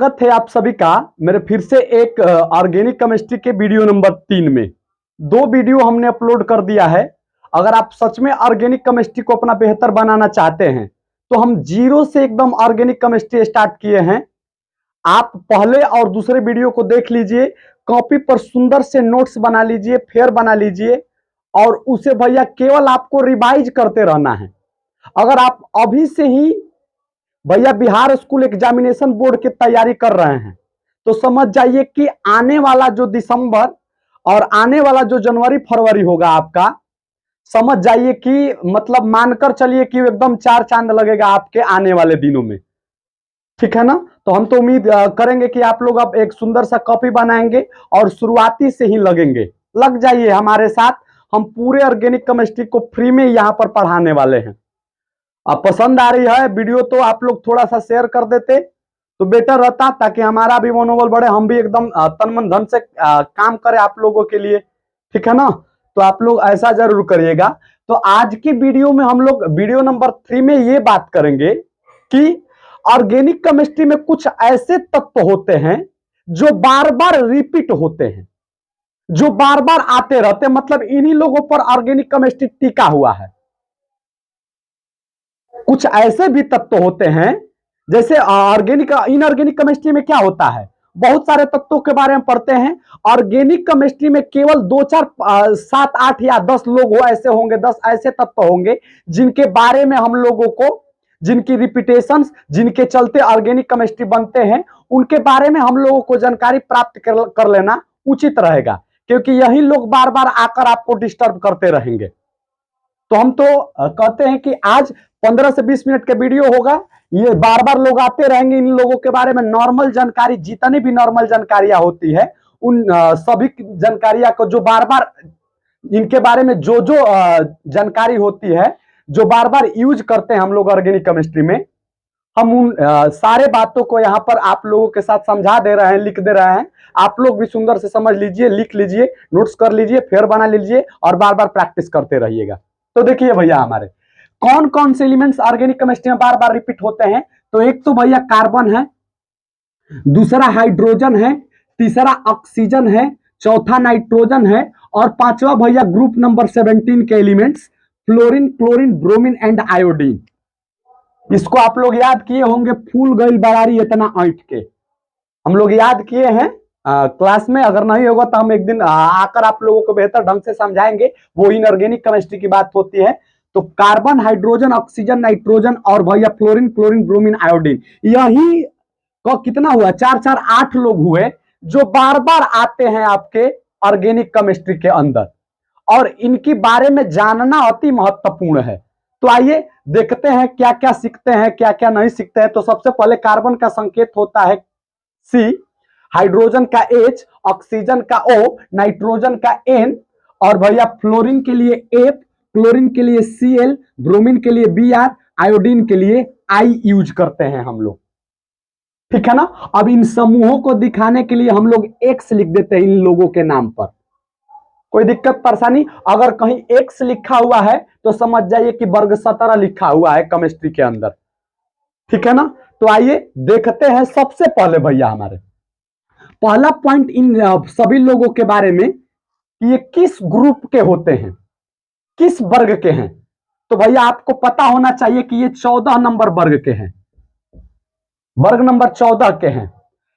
स्वागत है आप सभी का मेरे फिर से एक ऑर्गेनिक केमिस्ट्री के वीडियो नंबर 3 में। 2 वीडियो हमने अपलोड कर दिया है। अगर आप सच में ऑर्गेनिक केमिस्ट्री को अपना बेहतर बनाना चाहते हैं तो हम जीरो से एकदम ऑर्गेनिक केमिस्ट्री स्टार्ट किए हैं। आप पहले और दूसरे वीडियो को देख लीजिए, कॉपी पर सुंदर से नोट्स बना लीजिए, फेयर बना लीजिए और उसे भैया केवल आपको रिवाइज करते रहना है। अगर आप अभी से ही भैया बिहार स्कूल एग्जामिनेशन बोर्ड की तैयारी कर रहे हैं तो समझ जाइए कि आने वाला जो दिसंबर और आने वाला जो जनवरी फरवरी होगा आपका, समझ जाइए कि मतलब मानकर चलिए कि एकदम 4 चांद लगेगा आपके आने वाले दिनों में। ठीक है ना? तो हम तो उम्मीद करेंगे कि आप लोग अब एक सुंदर सा कॉपी बनाएंगे और शुरुआती से ही लगेंगे। लग जाइए हमारे साथ, हम पूरे ऑर्गेनिक केमिस्ट्री को फ्री में यहाँ पर पढ़ाने वाले हैं। अब पसंद आ रही है वीडियो तो आप लोग थोड़ा सा शेयर कर देते तो बेटर रहता, ताकि हमारा भी मनोबल बढ़े, हम भी एकदम तन मन धन से काम करें आप लोगों के लिए। ठीक है ना? तो आप लोग ऐसा जरूर करिएगा। तो आज की वीडियो में हम लोग वीडियो नंबर 3 में ये बात करेंगे कि ऑर्गेनिक केमिस्ट्री में कुछ ऐसे तत्व होते हैं जो बार बार रिपीट होते हैं, जो बार बार आते रहते, मतलब इन्हीं लोगों पर ऑर्गेनिक केमिस्ट्री टिका हुआ है। कुछ ऐसे भी तत्व होते हैं जैसे इनऑर्गेनिक केमिस्ट्री में क्या होता है, बहुत सारे तत्वों के बारे में पढ़ते हैं। ऑर्गेनिक केमिस्ट्री में केवल 2 4 7 8 या 10 लोग हो ऐसे होंगे, 10 ऐसे तत्व होंगे जिनके बारे में हम लोगों को, जिनकी रिपीटेशंस, जिनके चलते ऑर्गेनिक केमिस्ट्री बनते हैं, उनके बारे में हम लोगों को जानकारी प्राप्त कर लेना उचित रहेगा, क्योंकि यही लोग बार बार आकर आपको डिस्टर्ब करते रहेंगे। तो हम तो कहते हैं कि आज 15 से 20 मिनट का वीडियो होगा, ये बार बार लोग आते रहेंगे। इन लोगों के बारे में नॉर्मल जानकारी, जितनी भी नॉर्मल जानकारियां होती है उन सभी जानकारियां को जो बार बार, इनके बारे में जो जानकारी होती है जो बार बार यूज करते हैं हम लोग ऑर्गेनिक केमिस्ट्री में, हम उन सारे बातों को यहाँ पर आप लोगों के साथ समझा दे रहे हैं, लिख दे रहे हैं। आप लोग भी सुंदर से समझ लीजिए, लिख लीजिए, नोट्स कर लीजिए, फेयर बना लीजिए और बार बार प्रैक्टिस करते रहिएगा। तो देखिए भैया हमारे कौन कौन से एलिमेंट्स ऑर्गेनिक केमिस्ट्री में बार बार रिपीट होते हैं। तो एक तो भैया कार्बन है, दूसरा हाइड्रोजन है, तीसरा ऑक्सीजन है, चौथा नाइट्रोजन है और पांचवा भैया ग्रुप नंबर 17 के elements fluorine, chlorine, bromine and iodine. इसको आप लोग याद किए होंगे, फूल गईल बरारी इतना ऐंठ के, हम लोग याद किए हैं क्लास में। अगर नहीं होगा तो हम एक दिन आकर आप लोगों को बेहतर ढंग से समझाएंगे। वो इनऑर्गेनिक केमिस्ट्री की बात होती है। तो कार्बन, हाइड्रोजन, ऑक्सीजन, नाइट्रोजन और भैया फ्लोरीन, क्लोरीन, ब्रोमीन, आयोडीन, यही को कितना हुआ, 4 4 8 लोग हुए जो बार बार आते हैं आपके ऑर्गेनिक केमिस्ट्री के अंदर, और इनके बारे में जानना अति महत्वपूर्ण है। तो आइए देखते हैं क्या क्या सीखते हैं, क्या क्या नहीं सीखते हैं। तो सबसे पहले कार्बन का संकेत होता है C, हाइड्रोजन का H, ऑक्सीजन का O, नाइट्रोजन का N और भैया फ्लोरीन के लिए F, क्लोरीन के लिए Cl, ब्रोमीन के लिए Br, आयोडीन के लिए I यूज करते हैं हम लोग। ठीक है ना? अब इन समूहों को दिखाने के लिए हम लोग X लिख देते हैं इन लोगों के नाम पर। कोई दिक्कत परेशानी? अगर कहीं X लिखा हुआ है तो समझ जाइए कि वर्ग 17 लिखा हुआ है केमिस्ट्री के अंदर। ठीक है ना? तो आइए देखते हैं सबसे पहले भैया हमारे पहला पॉइंट इन सभी लोगों के बारे में कि ये किस ग्रुप के होते हैं, किस वर्ग के हैं। तो भैया आपको पता होना चाहिए कि ये 14 नंबर वर्ग के हैं, वर्ग नंबर 14 के हैं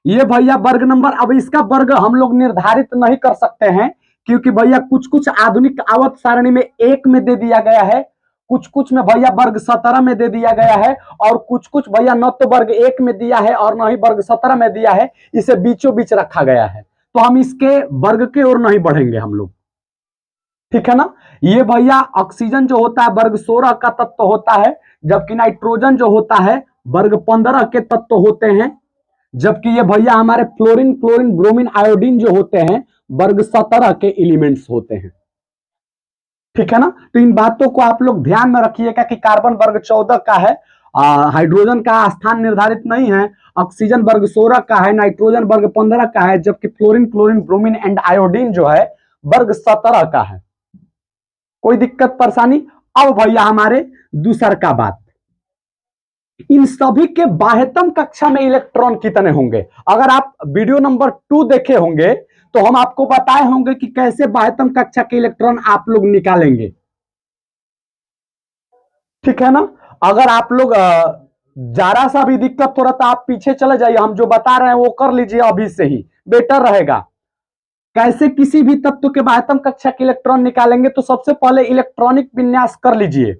ये भैया वर्ग नंबर। अब इसका वर्ग हम लोग निर्धारित नहीं कर सकते हैं, क्योंकि भैया कुछ कुछ आधुनिक आवर्त सारणी में 1 में दे दिया गया है, कुछ कुछ में भैया वर्ग 17 में दे दिया गया है और कुछ कुछ भैया न तो वर्ग 1 में दिया है और न ही वर्ग 17 में दिया है, इसे बीचों बीच रखा गया है। तो हम इसके वर्ग के ओर नहीं बढ़ेंगे हम लोग। ठीक है ना? ये भैया ऑक्सीजन जो होता है वर्ग 16 का तत्व होता है, जबकि नाइट्रोजन जो होता है वर्ग 15 के तत्व होते हैं, जबकि ये भैया हमारे फ्लोरीन, क्लोरीन, ब्रोमीन, आयोडीन जो होते हैं वर्ग 17 के एलिमेंट्स होते हैं। ठीक है ना? तो इन बातों को आप लोग ध्यान में रखिएगा कि कार्बन वर्ग 14 का है, हाइड्रोजन का स्थान निर्धारित नहीं है, ऑक्सीजन वर्ग 16 का है, नाइट्रोजन वर्ग 15 का है, जबकि fluorine, chlorine, bromine and iodine जो है वर्ग 17 का है। कोई दिक्कत परेशानी? अब भैया हमारे दूसर का बात, इन सभी के बाह्यतम कक्षा में इलेक्ट्रॉन कितने होंगे? अगर आप वीडियो नंबर 2 देखे होंगे तो हम आपको बताए होंगे कि कैसे बाह्यतम कक्षा के इलेक्ट्रॉन आप लोग निकालेंगे, ठीक है ना। अगर आप लोग जरा सा भी दिक्कत हो रहा था आप पीछे चले जाइए, हम जो बता रहे हैं वो कर लीजिए अभी से ही, बेटर रहेगा। कैसे किसी भी तत्व के बाह्यतम कक्षा के इलेक्ट्रॉन निकालेंगे, तो सबसे पहले इलेक्ट्रॉनिक विन्यास कर लीजिए,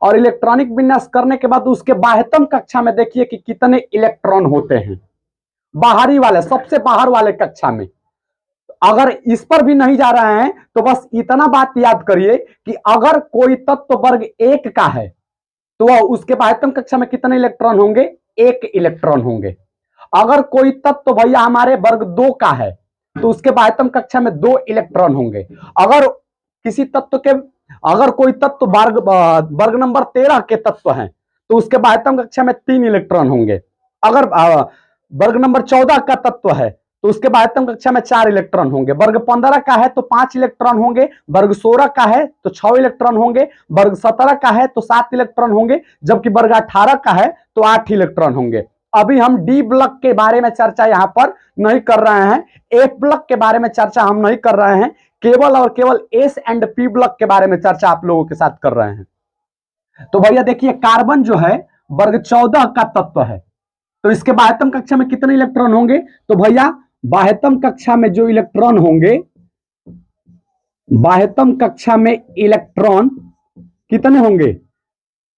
और इलेक्ट्रॉनिक विन्यास करने के बाद उसके बाह्यतम कक्षा में देखिए कि कितने इलेक्ट्रॉन होते हैं, बाहरी वाले, सबसे बाहर वाले कक्षा में। अगर इस पर भी नहीं जा रहे हैं तो बस इतना बात याद करिए कि अगर कोई तत्व वर्ग 1 का है तो वह उसके बाह्यतम कक्षा में कितने इलेक्ट्रॉन होंगे? 1 इलेक्ट्रॉन होंगे। अगर कोई तत्व भैया हमारे वर्ग 2 का है तो उसके बाह्यतम कक्षा में 2 इलेक्ट्रॉन होंगे। अगर किसी तत्व के, अगर कोई तत्व वर्ग नंबर 13 के तत्व हैं तो उसके बाह्यतम कक्षा में 3 इलेक्ट्रॉन होंगे। अगर वर्ग नंबर 14 का तत्व है तो उसके बाह्यतम कक्षा में 4 इलेक्ट्रॉन होंगे। वर्ग 15 का है तो 5 इलेक्ट्रॉन होंगे। वर्ग 16 का है तो 6 इलेक्ट्रॉन होंगे। वर्ग 17 का है तो 7 इलेक्ट्रॉन होंगे, जबकि वर्ग 18 का है तो 8 इलेक्ट्रॉन होंगे। अभी हम डी ब्लॉक के बारे में चर्चा यहां पर नहीं कर रहे हैं, एफ ब्लॉक के बारे में चर्चा हम नहीं कर रहे हैं, केवल और केवल एस एंड पी ब्लॉक के बारे में चर्चा आप लोगों के साथ कर रहे हैं। तो भैया देखिए, कार्बन जो है वर्ग 14 का तत्व है, तो इसके बाह्यतम कक्षा में कितने इलेक्ट्रॉन होंगे? तो भैया बाह्यतम कक्षा में जो इलेक्ट्रॉन होंगे, बाह्यतम कक्षा में इलेक्ट्रॉन कितने होंगे?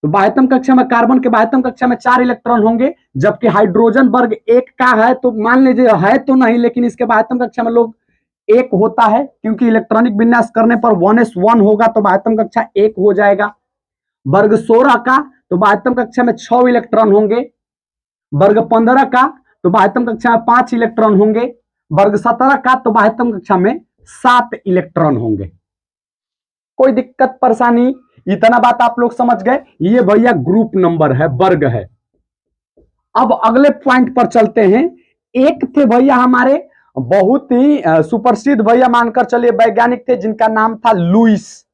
तो बाह्यतम कक्षा में कार्बन के बाह्यतम कक्षा में 4 इलेक्ट्रॉन होंगे, जबकि हाइड्रोजन वर्ग 1 का है तो मान लीजिए है तो नहीं, लेकिन इसके बाह्यतम कक्षा में लोग 1 होता है, क्योंकि इलेक्ट्रॉनिक विन्यास करने पर 1s1 होगा तो बाह्यतम कक्षा 1 हो जाएगा। वर्ग 16 का तो बाह्यतम कक्षा में 6 इलेक्ट्रॉन होंगे। वर्ग 15 का तो बाह्यतम कक्षा में 5 इलेक्ट्रॉन होंगे। वर्ग 17 का तो बाह्यतम कक्षा में 7 इलेक्ट्रॉन होंगे। कोई दिक्कत परेशानी? इतना बात आप लोग समझ गए। ये भैया ग्रुप नंबर है, वर्ग है। अब अगले पॉइंट पर चलते हैं। एक थे भैया हमारे बहुत ही सुप्रसिद्ध भैया मानकर चलिए वैज्ञानिक थे, जिनका नाम था लुईस,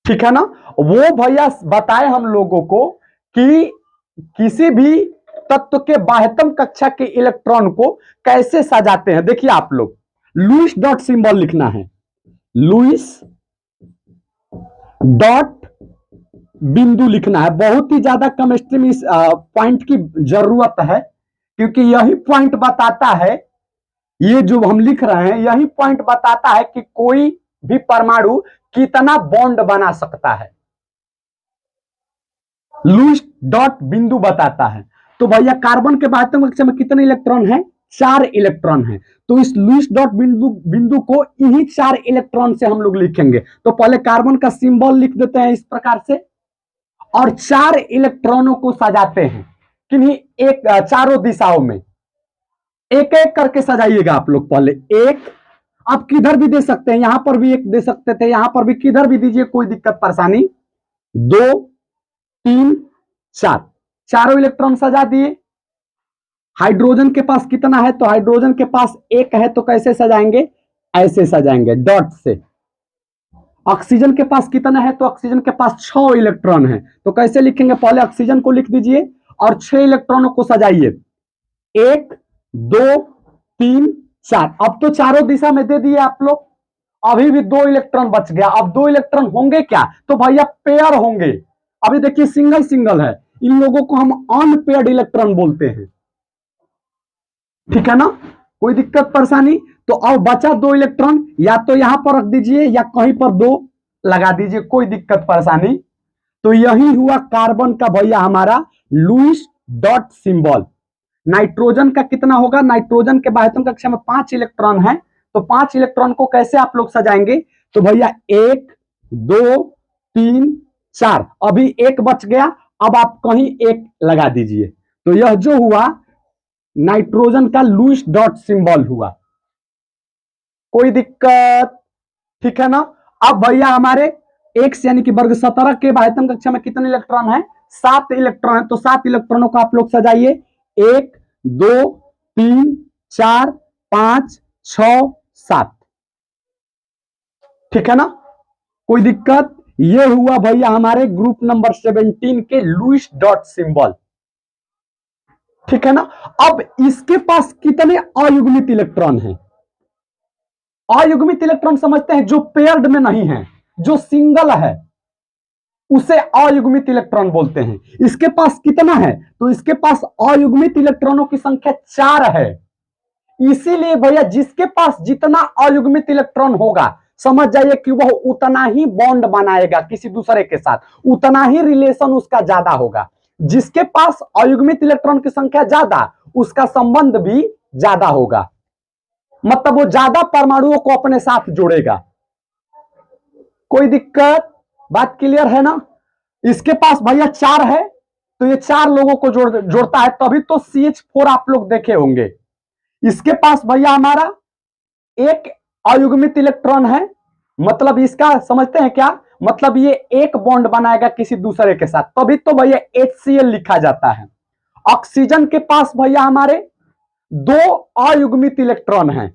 ठीक है ना। वो भैया बताए हम लोगों को कि किसी भी तत्व के बाह्यतम कक्षा के इलेक्ट्रॉन को कैसे सजाते हैं। देखिए आप लोग, लुईस डॉट सिंबल लिखना है, लुईस डॉट बिंदु लिखना है। बहुत ही ज्यादा केमिस्ट्री में इस पॉइंट की जरूरत है, क्योंकि यही पॉइंट बताता है, ये जो हम लिख रहे हैं यही पॉइंट बताता है कि कोई भी परमाणु कितना बॉन्ड बना सकता है। लुईस डॉट बिंदु बताता है। तो भैया कार्बन के बाह्यतम कक्षा में कितने इलेक्ट्रॉन है? 4 इलेक्ट्रॉन है। तो इस लुईस डॉट बिंदु को इन्हीं 4 इलेक्ट्रॉन से हम लोग लिखेंगे। तो पहले कार्बन का सिंबल लिख देते हैं इस प्रकार से, और 4 इलेक्ट्रॉनों को सजाते हैं किन्हीं एक चारों दिशाओं में। एक एक करके सजाइएगा आप लोग। पहले एक, आप किधर भी दे सकते हैं, यहां पर भी एक दे सकते थे, यहां पर भी किधर भी दीजिए, कोई दिक्कत परेशानी। 2 3 4, चारों इलेक्ट्रॉन सजा दिए। हाइड्रोजन के पास कितना है? तो हाइड्रोजन के पास 1 है, तो कैसे सजाएंगे? ऐसे सजाएंगे डॉट से। ऑक्सीजन के पास कितना है? तो ऑक्सीजन के पास 6 इलेक्ट्रॉन है, तो कैसे लिखेंगे? पहले ऑक्सीजन को लिख दीजिए और 6 इलेक्ट्रॉनों को सजाइए। 1 2 3 4। अब तो चारों दिशा में दे दिए आप लोग, अभी भी 2 इलेक्ट्रॉन बच गया। अब 2 इलेक्ट्रॉन होंगे क्या? तो भैया पेयर होंगे। अभी देखिए सिंगल सिंगल है, इन लोगों को हम अनपेयर्ड इलेक्ट्रॉन बोलते हैं, ठीक है ना। कोई दिक्कत परेशानी? तो अब बचा 2 इलेक्ट्रॉन, या तो यहां पर रख दीजिए या कहीं पर 2 लगा दीजिए, कोई दिक्कत परेशानी। तो यही हुआ कार्बन का भैया हमारा लुईस डॉट सिंबल। नाइट्रोजन का कितना होगा? नाइट्रोजन के बाह्यतम कक्षा में 5 इलेक्ट्रॉन है, तो 5 इलेक्ट्रॉन को कैसे आप लोग सजाएंगे? तो भैया 1 2 3 4, अभी 1 बच गया, अब आप कहीं 1 लगा दीजिए। तो यह जो हुआ नाइट्रोजन का लुईस डॉट सिंबल हुआ। कोई दिक्कत? ठीक है ना। अब भैया हमारे एक्स यानी कि वर्ग 17 के बाह्यतम कक्षा में कितने इलेक्ट्रॉन है? 7 इलेक्ट्रॉन है, तो 7 इलेक्ट्रॉनों को आप लोग सजाइए। 1 2 3 4 5 6 7, ठीक है ना। कोई दिक्कत? ये हुआ भैया हमारे ग्रुप नंबर 17 के लुईस डॉट सिंबल। ठीक है ना। अब इसके पास कितने अयुग्मित इलेक्ट्रॉन हैं? अयुग्मित इलेक्ट्रॉन समझते हैं, जो पेयर्ड में नहीं है, जो सिंगल है उसे अयुग्मित इलेक्ट्रॉन बोलते हैं। इसके पास कितना है? तो इसके पास अयुग्मित इलेक्ट्रॉनों की संख्या 4 है। इसीलिए भैया जिसके पास जितना अयुग्मित इलेक्ट्रॉन होगा, समझ जाइए कि वह उतना ही बॉन्ड बनाएगा किसी दूसरे के साथ, उतना ही रिलेशन उसका ज्यादा होगा। जिसके पास अयुग्मित इलेक्ट्रॉन की संख्या ज्यादा, उसका संबंध भी ज्यादा होगा, मतलब वो ज्यादा परमाणुओं को अपने साथ जोड़ेगा। कोई दिक्कत? बात क्लियर है ना। इसके पास भैया 4 है, तो ये 4 लोगों को जोड़ता है, तभी तो CH4 आप लोग देखे होंगे। इसके पास भैया हमारा एक अयुग्मित इलेक्ट्रॉन है, मतलब इसका समझते हैं क्या, मतलब ये एक बॉन्ड बनाएगा किसी दूसरे के साथ, तभी तो भैया HCl लिखा जाता है। ऑक्सीजन के पास भैया हमारे 2 अयुग्मित इलेक्ट्रॉन हैं,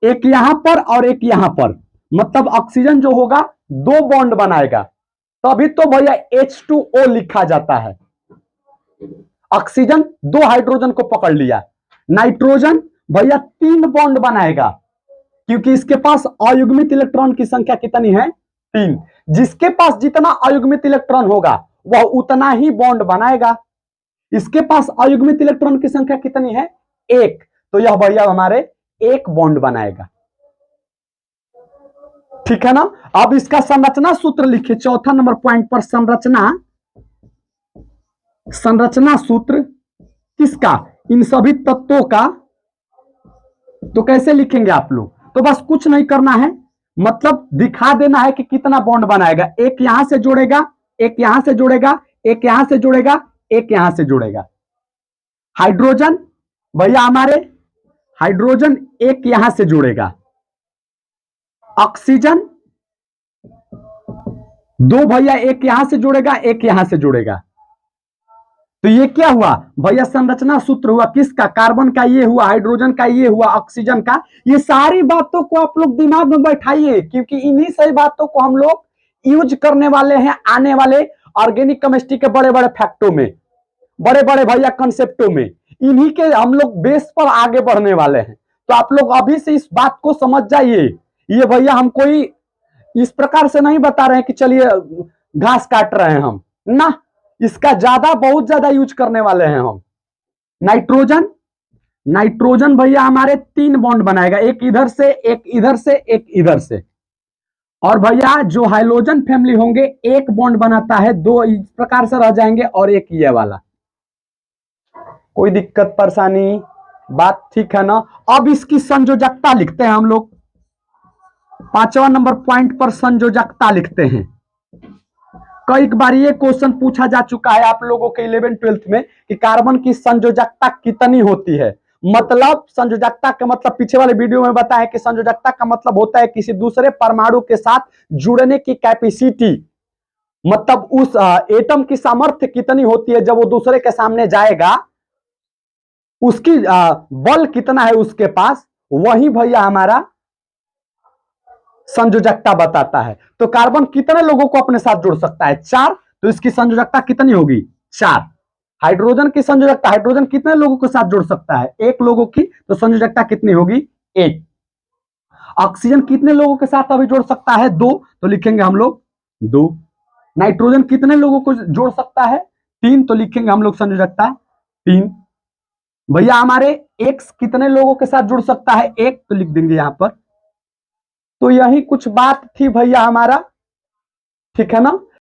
एक यहां पर और एक यहां पर, मतलब ऑक्सीजन जो होगा 2 बॉन्ड बनाएगा, तभी तो भैया H2O लिखा जाता है। ऑक्सीजन 2 हाइड्रोजन को पकड़ लिया। नाइट्रोजन भैया 3 बॉन्ड बनाएगा, क्योंकि इसके पास अयुग्मित इलेक्ट्रॉन की संख्या कितनी है? 3। जिसके पास जितना अयुग्मित इलेक्ट्रॉन होगा वह उतना ही बॉन्ड बनाएगा। इसके पास अयुग्मित इलेक्ट्रॉन की संख्या कितनी है? 1, तो यह भैया हमारे 1 बॉन्ड बनाएगा। ठीक है ना। अब इसका संरचना सूत्र लिखिए, चौथा नंबर पॉइंट पर संरचना सूत्र किसका? इन सभी तत्वों का। तो कैसे लिखेंगे आप लोग? तो बस कुछ नहीं करना है, मतलब दिखा देना है कि कितना बॉन्ड बनाएगा। एक यहां से जोड़ेगा, एक यहां से जोड़ेगा, एक यहां से जोड़ेगा, एक यहां से जोड़ेगा। हाइड्रोजन भैया हमारे, हाइड्रोजन एक यहां से जोड़ेगा। ऑक्सीजन 2 भैया, एक यहां से जोड़ेगा, एक यहां से जोड़ेगा। तो ये क्या हुआ भैया? संरचना सूत्र हुआ किसका? कार्बन का ये हुआ, हाइड्रोजन का ये हुआ, ऑक्सीजन का। ये सारी बातों को आप लोग दिमाग में बैठाइए, क्योंकि इन्हीं सही बातों को हम लोग यूज करने वाले हैं आने वाले ऑर्गेनिक केमिस्ट्री के बड़े बड़े फैक्टों में, बड़े बड़े भैया कंसेप्टों में। इन्हीं के हम लोग बेस पर आगे बढ़ने वाले हैं। तो आप लोग अभी से इस बात को समझ जाइए। ये भैया हम कोई इस प्रकार से नहीं बता रहे हैं कि चलिए घास काट रहे हैं हम ना, इसका बहुत ज्यादा यूज करने वाले हैं हम। नाइट्रोजन, नाइट्रोजन भैया हमारे 3 बॉन्ड बनाएगा, एक इधर से, एक इधर से, एक इधर से। और भैया जो हाइड्रोजन फैमिली होंगे, एक बॉन्ड बनाता है, 2 इस प्रकार से रह जाएंगे और एक ये वाला। कोई दिक्कत परेशानी? बात ठीक है ना। अब इसकी संयोजकता लिखते हैं हम लोग, 5वां नंबर पॉइंट पर संयोजकता लिखते हैं। कई बार ये क्वेश्चन पूछा जा चुका है आप लोगों के 11th-12th में कि कार्बन की संयोजकता कितनी होती है। मतलब संयोजकता का मतलब पिछले वाले वीडियो में बताया कि संयोजकता का मतलब होता है किसी दूसरे परमाणु के साथ जुड़ने की कैपेसिटी, मतलब उस एटम की सामर्थ्य कितनी होती है जब वो दूसरे के सामने जाएगा, उसकी बल कितना है उसके पास, वही भैया हमारा संयोजकता बताता है। तो कार्बन कितने लोगों को अपने साथ जोड़ सकता है? 4, तो इसकी संयोजकता कितनी होगी? 4। हाइड्रोजन की संयोजकता, हाइड्रोजन कितने लोगों के साथ जोड़ सकता है? 1 लोगों की, तो संयोजकता कितनी होगी? 1। ऑक्सीजन कितने लोगों के साथ अभी जोड़ सकता है? 2, तो लिखेंगे हम लोग 2। नाइट्रोजन कितने लोगों को जोड़ सकता है? 3, तो लिखेंगे हम लोग संयोजकता 3। भैया हमारे X कितने लोगों के साथ जुड़ सकता है? 1, तो लिख देंगे यहां पर। तो यही कुछ बात थी भैया हमारा, ठीक है ना।